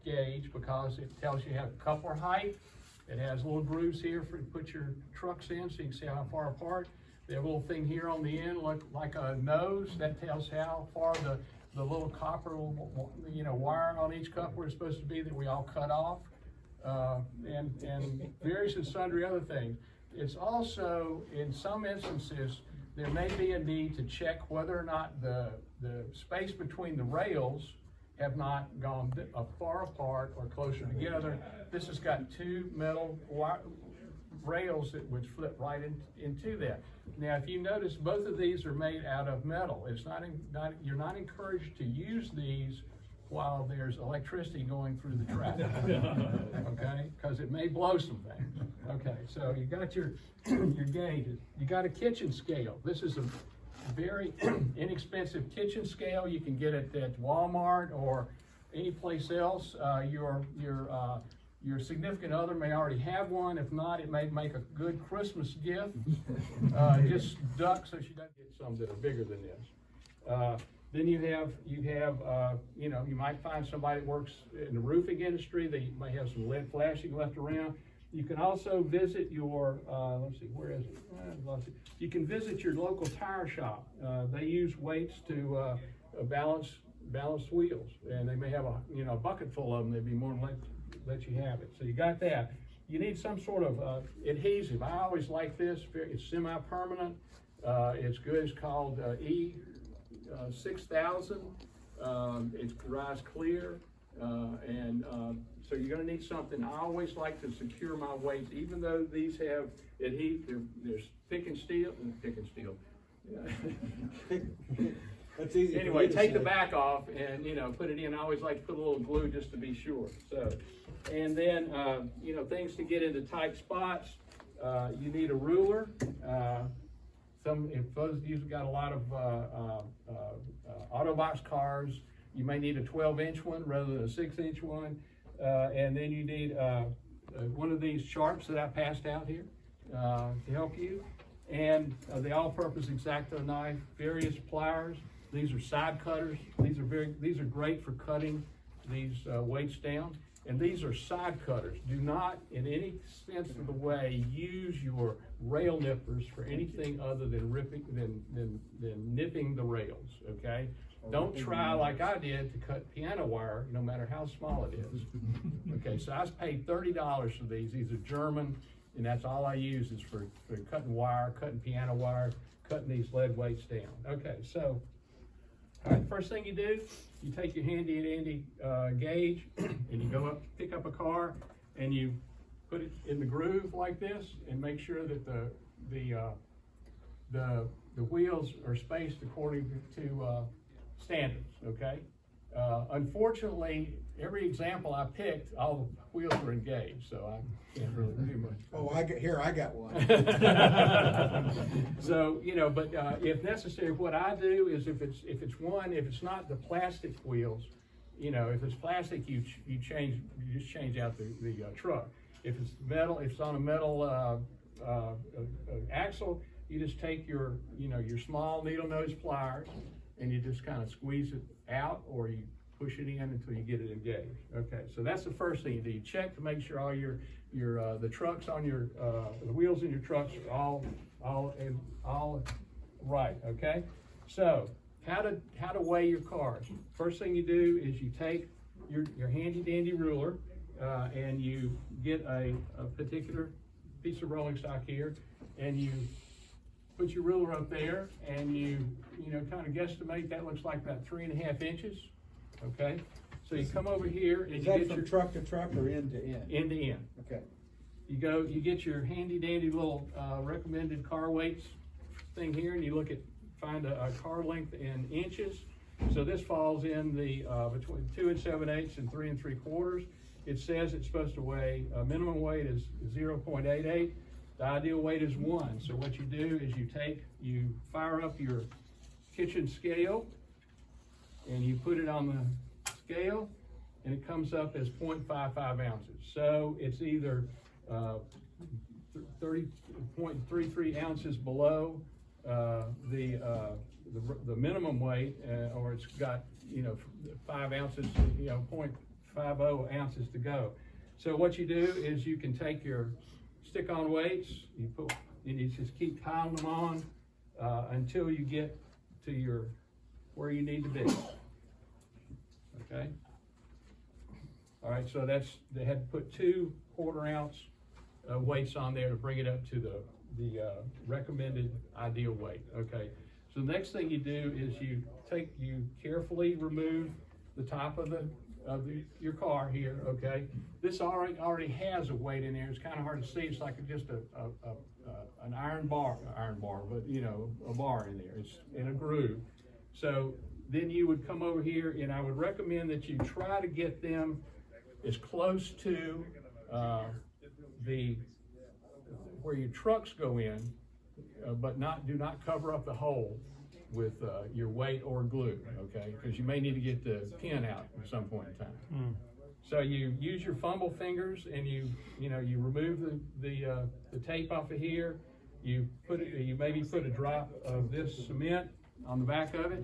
gauge because it tells you have coupler height. It has little grooves here for you to put your trucks in so you can see how far apart. They have a little thing here on the end, look like a nose, that tells how far the little copper, wire on each coupler is supposed to be that we all cut off, and various and sundry other things. It's also, in some instances, there may be a need to check whether or not the space between the rails have not gone far apart or closer together. This has got two metal rails that would flip right into that. Now, if you notice, both of these are made out of metal. It's you're not encouraged to use these while there's electricity going through the track, okay? Because it may blow some things. Okay, so you got your gauges. You got a kitchen scale. This is a very inexpensive kitchen scale. You can get it at Walmart or any place else. Your significant other may already have one. If not, it may make a good Christmas gift. Just duck so she doesn't get some that are bigger than this. Then you might find somebody that works in the roofing industry. They may have some lead flashing left around. You can also visit your, let's see, where is it? You can visit your local tire shop. They use weights to balance wheels, and they may have a bucket full of them. They'd be more than let you have it. So you got that. You need some sort of adhesive. I always like this. It's semi-permanent. It's good. It's called E6000. It dries clear, so you're going to need something. I always like to secure my weights, even though these have adhesive. There's thick and steel. That's easy. Anyway, take the back off and put it in. I always like to put a little glue just to be sure. So, and then things to get into tight spots. You need a ruler. If those of you have got a lot of Autobox cars, you may need a 12-inch one rather than a 6-inch one. And then you need one of these sharps that I passed out here to help you. And the all-purpose X-Acto knife, various pliers. These are side cutters. These are great for cutting these weights down. And these are side cutters. Do not, in any sense of the way, use your rail nippers for anything other than nipping the rails. Okay. Don't try like I did to cut piano wire, no matter how small it is. Okay. So I paid $30 for these. These are German, and that's all I use is for cutting wire, cutting piano wire, cutting these lead weights down. Okay. So. All right, first thing you do, you take your handy dandy gauge and you go up, pick up a car, and you put it in the groove like this, and make sure that the wheels are spaced according to standards. Okay. Unfortunately, every example I picked, all the wheels were engaged, so I can't really do much. Oh, I got one. So but if necessary, what I do is if it's not the plastic wheels, if it's plastic, you just change out the truck. If it's metal, if it's on a metal axle, you just take your small needle nose pliers and you just kind of squeeze it out, or you push it in until you get it engaged. Okay, so that's the first thing you do. You check to make sure all the trucks on the wheels in your trucks are all right. Okay, so how to weigh your cars. First thing you do is you take your handy dandy ruler and you get a particular piece of rolling stock here, and you put your ruler up there, and you kind of guesstimate. That looks like about 3.5 inches. Okay, so you come over here and Is you that get from your truck to truck or end to end? end to end. Okay. You get your handy dandy little recommended car weights thing here, and you find a car length in inches. So this falls in the between 2 7/8 and 3 3/4. It says it's supposed to weigh, minimum weight is 0.88. The ideal weight is 1. So what you do is you fire up your kitchen scale, and you put it on the scale, and it comes up as 0.55 ounces. So it's either 30.33 ounces below the minimum weight, or it's got 5 ounces, .50 ounces to go. So what you do is you can take your stick-on weights, and you just keep piling them on until you get to where you need to be. Okay. All right. So they had to put 2 1/4 ounce weights on there to bring it up to the recommended ideal weight. Okay. So the next thing you do is you carefully remove the top of your car here. Okay. This already has a weight in there. It's kind of hard to see. It's like just an iron bar, but you know, a bar in there. It's in a groove. So then you would come over here, and I would recommend that you try to get them as close to where your trucks go in, but do not cover up the hole with your weight or glue, okay? Because you may need to get the pin out at some point in time. So you use your fumble fingers, and you remove the tape off of here. You maybe put a drop of this cement on the back of it,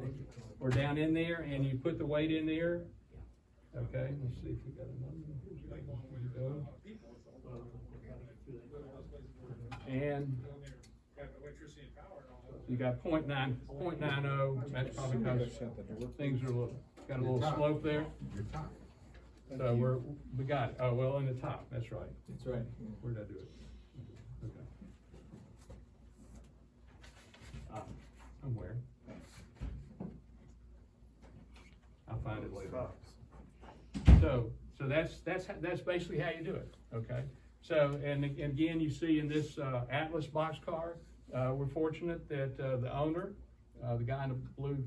or down in there, and you put the weight in there. Okay, let's see if we got another one. Here we go. And you got 0.90. That's probably because things are got a little slope there. So we got it. Oh, well, in the top. That's right. That's right. Where did I do it? Okay. Somewhere. I'll find it later. So that's basically how you do it. Okay. So and again, you see in this Atlas boxcar, we're fortunate that the owner, the guy in the blue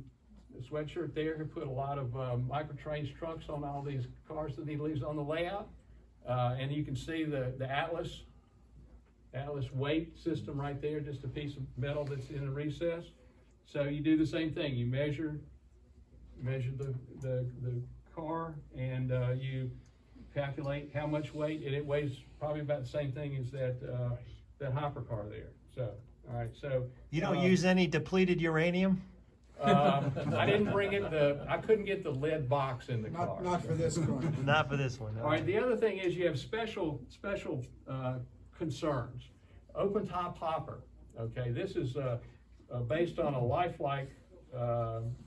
sweatshirt there, who put a lot of micro-trains trucks on all these cars that he leaves on the layout, and you can see the Atlas weight system right there, just a piece of metal that's in a recess. So you do the same thing. You measure the car, and you calculate how much weight, and it weighs probably about the same thing as that hopper car there. So, all right. So you don't use any depleted uranium? I didn't bring it. I couldn't get the lead box in the car. Not for this one. Not for this one. No. All right. The other thing is you have special concerns. Open top hopper. Okay. This is based on a lifelike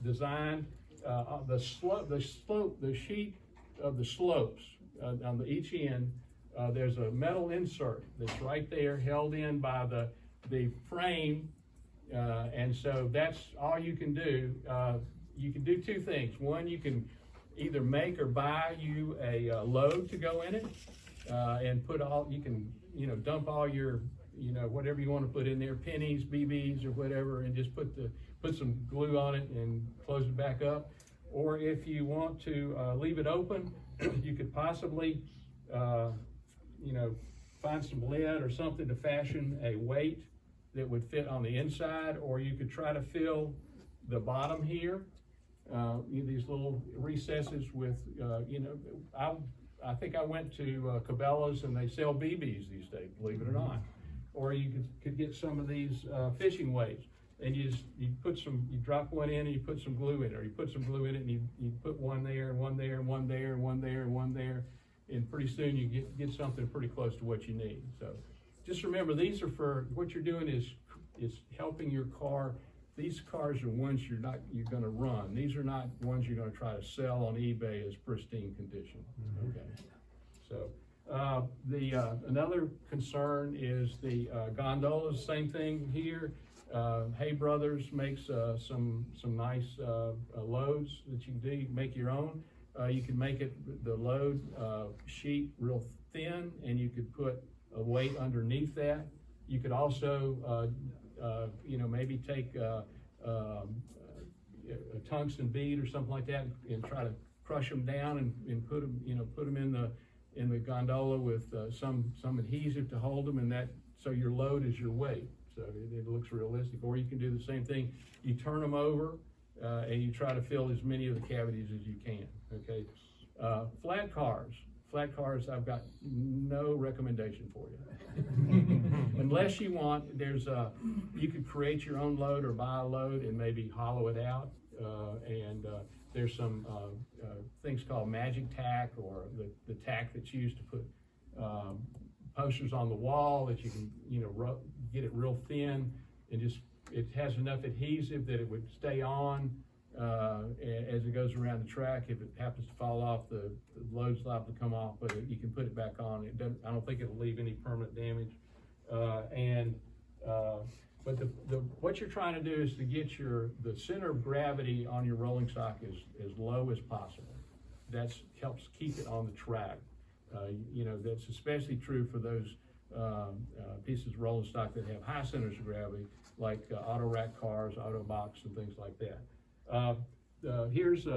design. The sheet of the slopes on each end. There's a metal insert that's right there, held in by the frame. And so that's all you can do. You can do 2 things. One, you can either make or buy you a load to go in it, and dump all your, whatever you want to put in there, pennies, BBs, or whatever, and just put some glue on it and close it back up. Or if you want to leave it open, you could possibly, find some lead or something to fashion a weight that would fit on the inside, or you could try to fill the bottom here, these little recesses with, I think I went to Cabela's, and they sell BBs these days, believe it or not. Or you could get some of these fishing weights, and you drop one in, and you put some glue in it, or you put some glue in it, and you put one there, and one there, and one there, and one there, and one there, and pretty soon you get something pretty close to what you need. So just remember, these are for what you're doing is helping your car. These cars are ones you're going to run. These are not ones you're going to try to sell on eBay as pristine condition. Mm-hmm. Okay. So another concern is the gondolas. Same thing here. Hay Brothers makes some nice loads that you can do. You can make your own. You can make the load sheet real thin, and you could put a weight underneath that. You could also, maybe take a tungsten bead or something like that, and try to crush them down and put them in the gondola with some adhesive to hold them, and so your load is your weight. So it looks realistic. Or you can do the same thing. You turn them over, and you try to fill as many of the cavities as you can. Okay. Flat cars, I've got no recommendation for you. Unless you want, you could create your own load or buy a load and maybe hollow it out There's some things called magic tack, or the tack that's used to put posters on the wall that you can, get it real thin, and just, it has enough adhesive that it would stay on as it goes around the track. If it happens to fall off, the load's liable to come off, but you can put it back on. It doesn't, I don't think it'll leave any permanent damage. But what you're trying to do is to get the center of gravity on your rolling stock as low as possible. That helps keep it on the track. That's especially true for those pieces of rolling stock that have high centers of gravity, like auto rack cars, auto box, and things like that. Here's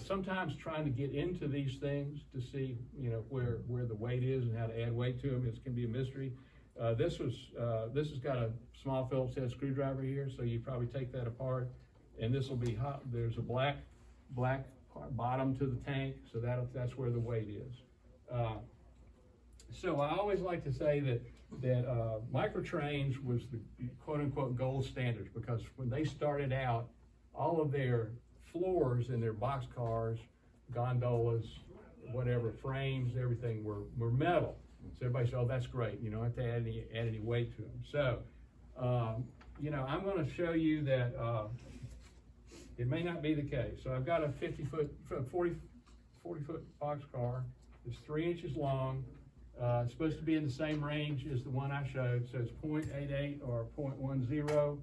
sometimes trying to get into these things to see, where the weight is and how to add weight to them. It can be a mystery. This has got a small Phillips head screwdriver here, so you probably take that apart, and this will be hot. There's a black bottom to the tank, so that's where the weight is. So I always like to say that microtrains was the quote-unquote gold standards, because when they started out, all of their floors in their box cars, gondolas, whatever, frames, everything were metal. So everybody said, oh, that's great, you don't have to add any weight to them. So, I'm going to show you that it may not be the case. So I've got a 40 foot box car. It's 3 inches long. It's supposed to be in the same range as the one I showed. So it's 0.88 or 0.10.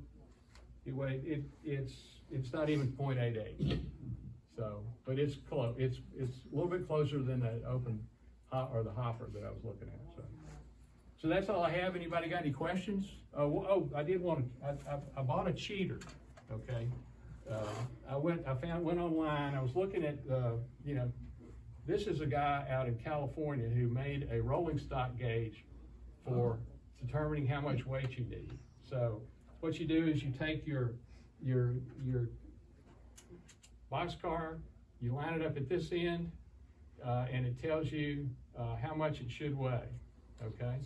It's not even 0.88. So, but it's close. It's a little bit closer than the open or the hopper that I was looking at. So that's all I have. Anybody got any questions? I did I bought a cheater. Okay. I went online. I was looking at, this is a guy out in California who made a rolling stock gauge for determining how much weight you need. So what you do is you take your boxcar, you line it up at this end, and it tells you how much it should weigh. Okay,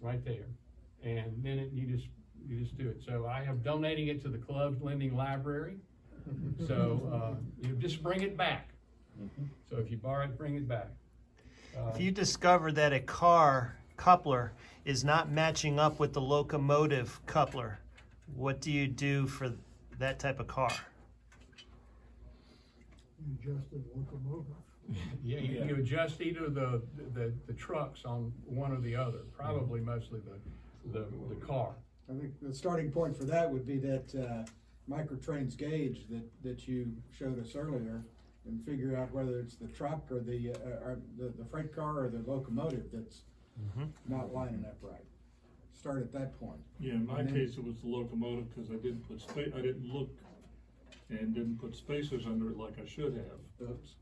right there, and then you just do it. So I have donating it to the club's lending library. So you just bring it back. So if you borrow it, bring it back. If you discover that a car coupler is not matching up with the locomotive coupler, what do you do for that type of car? You adjust the locomotive. Yeah, you adjust either the trucks on one or the other. Probably mostly the car. I think the starting point for that would be that microtrains gauge that you showed us earlier, and figure out whether it's the truck or the freight car or the locomotive that's not lining up right. Start at that point. Yeah, in my case, it was the locomotive, because I didn't look and didn't put spacers under it like I should have. Oops.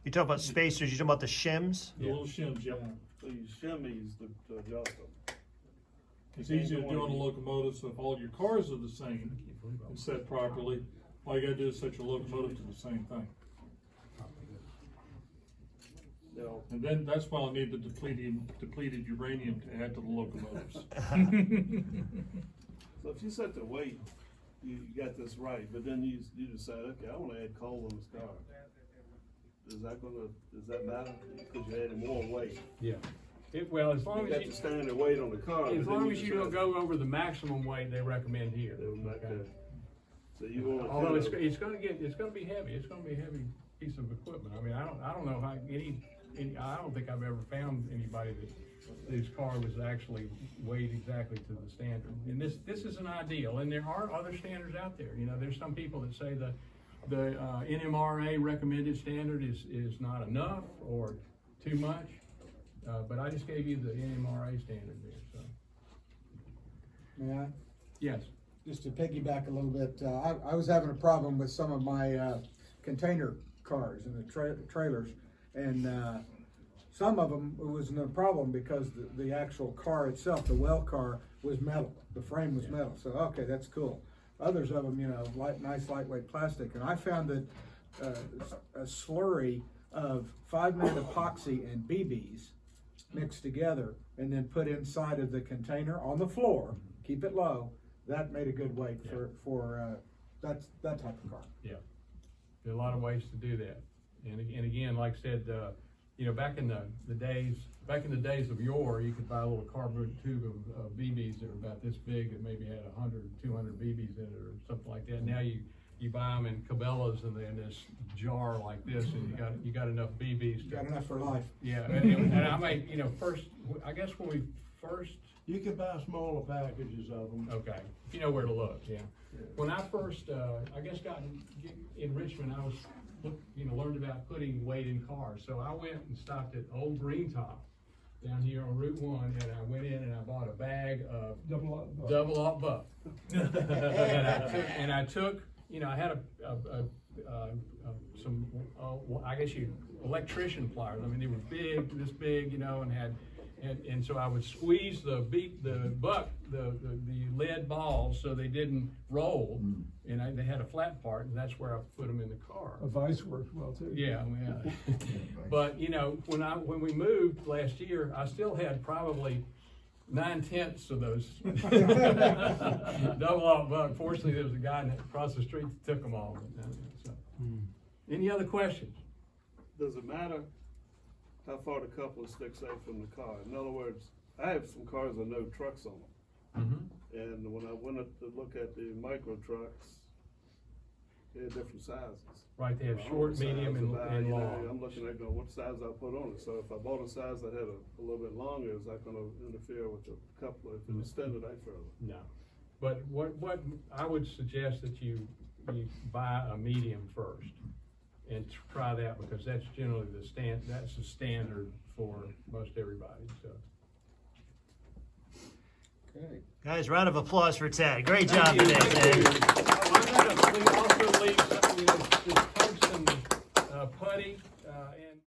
You talk about spacers, you talk about the shims? The little shims, yep. So you shimmies to adjust them. It's easier to do on a locomotive, so if all your cars are the same and set properly, all you gotta do is set your locomotive to the same thing. No. And then that's why I need the depleted uranium to add to the locomotives. So if you set the weight, you got this right, but then you decide, okay, I want to add coal in this car. Does that matter? Because you're adding more weight. Yeah. Well, as long You as got the standard weight on the car. as but then long as you don't decide- go over the maximum weight they recommend here. Okay. So you want to. Although it's going to be heavy. It's going to be a heavy piece of equipment. I mean, I don't know how I don't think I've ever found anybody whose car was actually weighed exactly to the standard. And this is an ideal. And there are other standards out there. There's some people that say the NMRA recommended standard is not enough or too much. But I just gave you the NMRA standard there. So. May I? Yes. Just to piggyback a little bit, I was having a problem with some of my container cars and the trailers, and some of them it wasn't a problem because the actual car itself, the well car, was metal. The frame was metal, so okay, that's cool. Others of them, nice lightweight plastic, and I found that a slurry of 5-minute epoxy and BBs mixed together and then put inside of the container on the floor, keep it low. That made a good weight for that's that type of car. Yeah, there are a lot of ways to do that. And again, like I said, you know, back in the days of yore, you could buy a little carbon tube of BBs that were about this big that maybe had 100, 200 BBs in it or something like that. Now you buy them in Cabela's and they're in this jar like this, and you got enough BBs. You got enough for life. Yeah, and I mean, you know, I guess when we first. You can buy smaller packages of them. Okay, if you know where to look, yeah. When I first, I guess got in Richmond, I was, learned about putting weight in cars. So I went and stopped at Old Green Top down here on Route 1, and I went in and I bought a bag of double aught buck. and I took, you know, I had some, I guess electrician pliers. I mean, they were big, this big, you know, and had. And so I would squeeze the lead balls so they didn't roll, and they had a flat part, and that's where I put them in the car. A vice works well too. Yeah, but you know, when we moved last year, I still had probably 9/10 of those double aught buck. Fortunately, there was a guy across the street that took them all. So. Any other questions? Does it matter how far the coupler sticks out from the car? In other words, I have some cars with no trucks on them. And when I went to look at the micro trucks, they're different sizes. Right, they have I don't short, know the medium, size of and that, long. I'm looking at going, what size I put on it? So if I bought a size that had a little bit longer, is that gonna interfere with the coupler if it extended out further? No, but what I would suggest that you buy a medium first and try that, because that's generally that's the standard for most everybody, so. Okay. Guys, round of applause for Ted. Great job Thank you, today, thank you. Ted. We also leave some, this tungsten putty, and